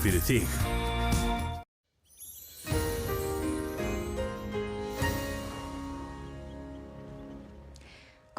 fyrir þig.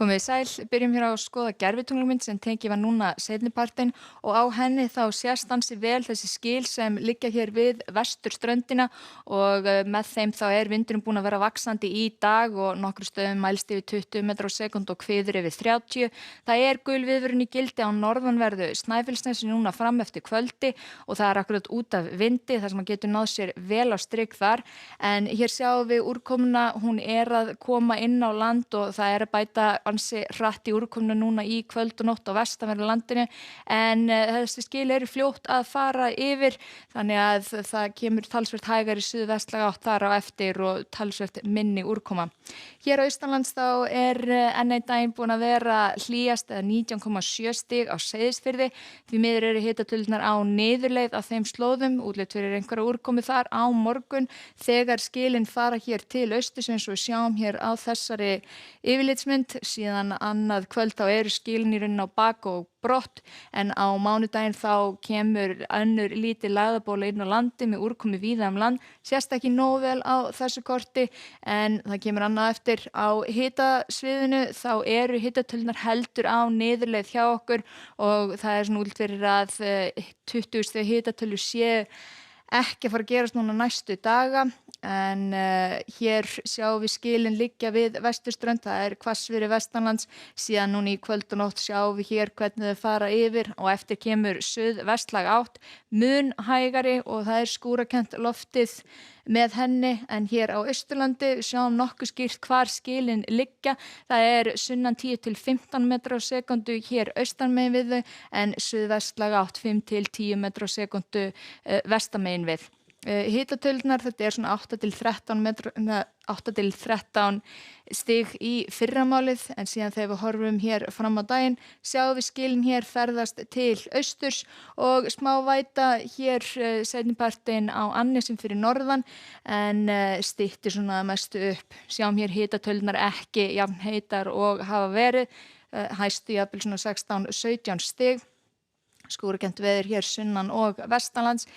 Komið þið sæl, byrjum hér á að skoða gervitunglmynd sem tekið var núna seinnipartinn og á henni þá sést ansi vel þessi skil sem liggja hér við vesturströndina og með þeim þá vindurinn búinn að vera vaxandi í dag og nokkrum stöðum mælst yfir 20 metrar á sekúndu og hviður yfir 30. Það gul viðvörun í gildi á norðanverðu Snæfellsnesi núna fram eftir kvöldi og það akkurat út af vindi þar sem að getur náð sér vel á strik þar. En hér sjáum við úrkomuna, hún að koma inn á land og það að bæta ansi hratt í úrkomuna núna í kvöld og nótt á vestanverðu landinu en þessi skil eru fljótt að fara yfir þannig að það kemur talsvert hægari suðvestlæg átt þar á eftir og talsvert minni úrkoma. Hér á austanlands þá enn einn daginn búin að vera hlýjast eða 19,7 stig á Seyðisfirði því miður eru hitatölurnar á niðurleið af þeim slóðum, útlit fyrir einhverja úrkomu þar á morgun þegar skilin fara hér til austurs eins og við sjáum hér á þessari yfirlitsmynd. Síðan annað kvöld þá eru skilin í rauninni á bak og brott en á mánudaginn þá kemur önnur lítil lægðarbóla inn á landi með úrkomu víða land, sést ekki nógu vel á þessu korti en það kemur annað eftir á hitasviðinu þá eru hitatölurnar heldur á niðurleið hjá okkur og það svona útlit fyrir að 20 stiga hitatölur séu ekki að fara að gerast núna næstu daga en hér sjáum við skilin liggja við vesturströnd, það hvassviðri vestanlands, síðan núna í kvöld og nótt sjáum við hér hvernig þau fara yfir og eftir kemur suðvestlæg átt, mun hægari og það skúrakennt loftið með henni en hér á Austurlandi sjáum nokkuð skýrt hvar skilin liggja, það sunnan 10 til 15 metrar á sekúndu hér austanmegin við þau en suðvestlæg átt 5 til 10 metrar á sekúndu vestanmegin við. Hitatölurnar þetta svona 8 til 13 stig í fyrramálið en síðan þegar við horfum hér fram á daginn sjáum við skilin hér ferðast til austurs og smá væta hér seinnipartinn á Annesjum fyrir norðan en styttir svona mestu upp. Sjáum hér hitatölurnar ekki jafn heitar og hafa verið, hæstu jafnvel svona 16-17 stig. Skúrakennt veður hér sunnan og vestanlands.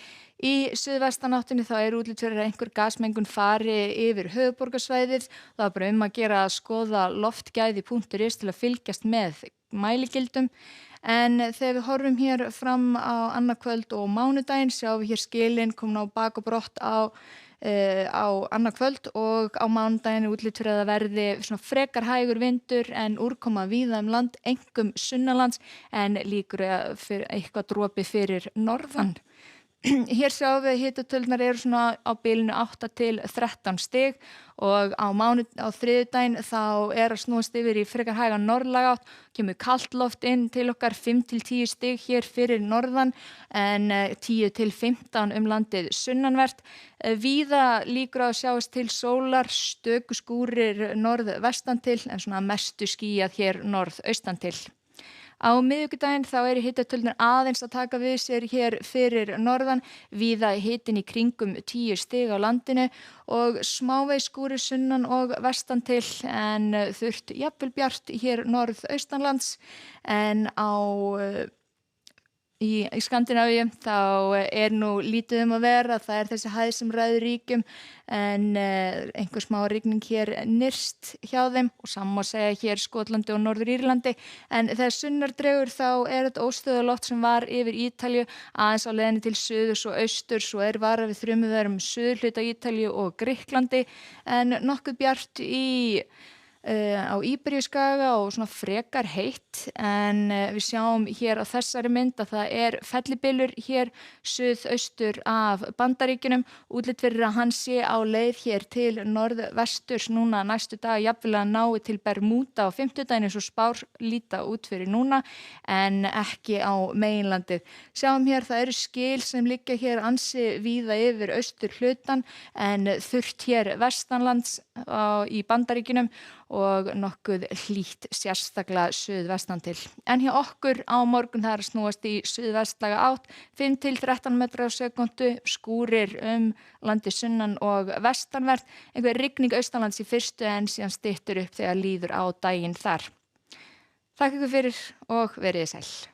Í suðvestanáttinni þá útlit fyrir að einhver gasmengun fari yfir höfuðborgarsvæðið. Það bara að gera að skoða loftgæði.is til að fylgjast með mæligildum. En þegar við horfum hér fram á annað kvöld og mánudaginn sjáum við hér skilin komin á bak og brott á annað kvöld og á mánudaginn útlit fyrir að það verði svona frekar hægur vindur en úrkoma víða land, einkum sunnanlands en líkur fyrir eitthvað dropi fyrir norðan. Hér sjáum við hitatölurnar svona á bilinu 8 til 13 stig og á þriðjudaginn þá að snúast yfir í frekar hægan norðlæga átt, kemur kalt loft inn til okkar 5 til 10 stig hér fyrir norðan en 10 til 15 landið sunnanvert. Víða líkur að sjáast til sólar, stöku skúrir norðvestan til en svona mestu skýjað hér norðaustan til. Á miðvikudaginn þá hitatölurnar aðeins að taka við sér hér fyrir norðan, víða hitinn í kringum 10 stig á landinu og smávegis skúrir sunnan og vestan til en þurrt jafnvel bjart hér norðaustanlands en í Skandinavíu þá nú lítið að vera, það þessi hæð sem ræður ríkjum en einhver smá rigning hér nyrst hjá þeim og sama má segja hér Skotlandi og Norður-Írlandi en þegar sunnar dregur þá þetta óstöðugt sem var yfir Ítalíu aðeins á leiðinni til suðurs og austurs og varað við þrumuveðrum suðurhluta Ítalíu og Grikklandi en nokkuð bjart á Íberíuskaga og svona frekar heitt en við sjáum hér á þessari mynd að það fellibylur hér suðaustur af Bandaríkjunum, útlit fyrir að hann sé á leið hér til norðvesturs núna næstu dag, jafnvel að nái til Bermúda á fimmtudaginn eins og spár líta út fyrir núna en ekki á meginlandið. Sjáum hér það skil sem liggja hér ansi víða yfir austur hlutan en þurrt hér vestanlands í Bandaríkjunum og nokkuð hlýtt sérstaklega suðvestan til. En hjá okkur á morgun það snúast í suðvestlæga átt, 5 til 13 metrar á sekúndu, skúrir landið sunnan og vestanvert, einhver rigning austanlands í fyrstu en síðan styttur upp þegar líður á daginn þar. Þakka ykkur fyrir og verið sæl.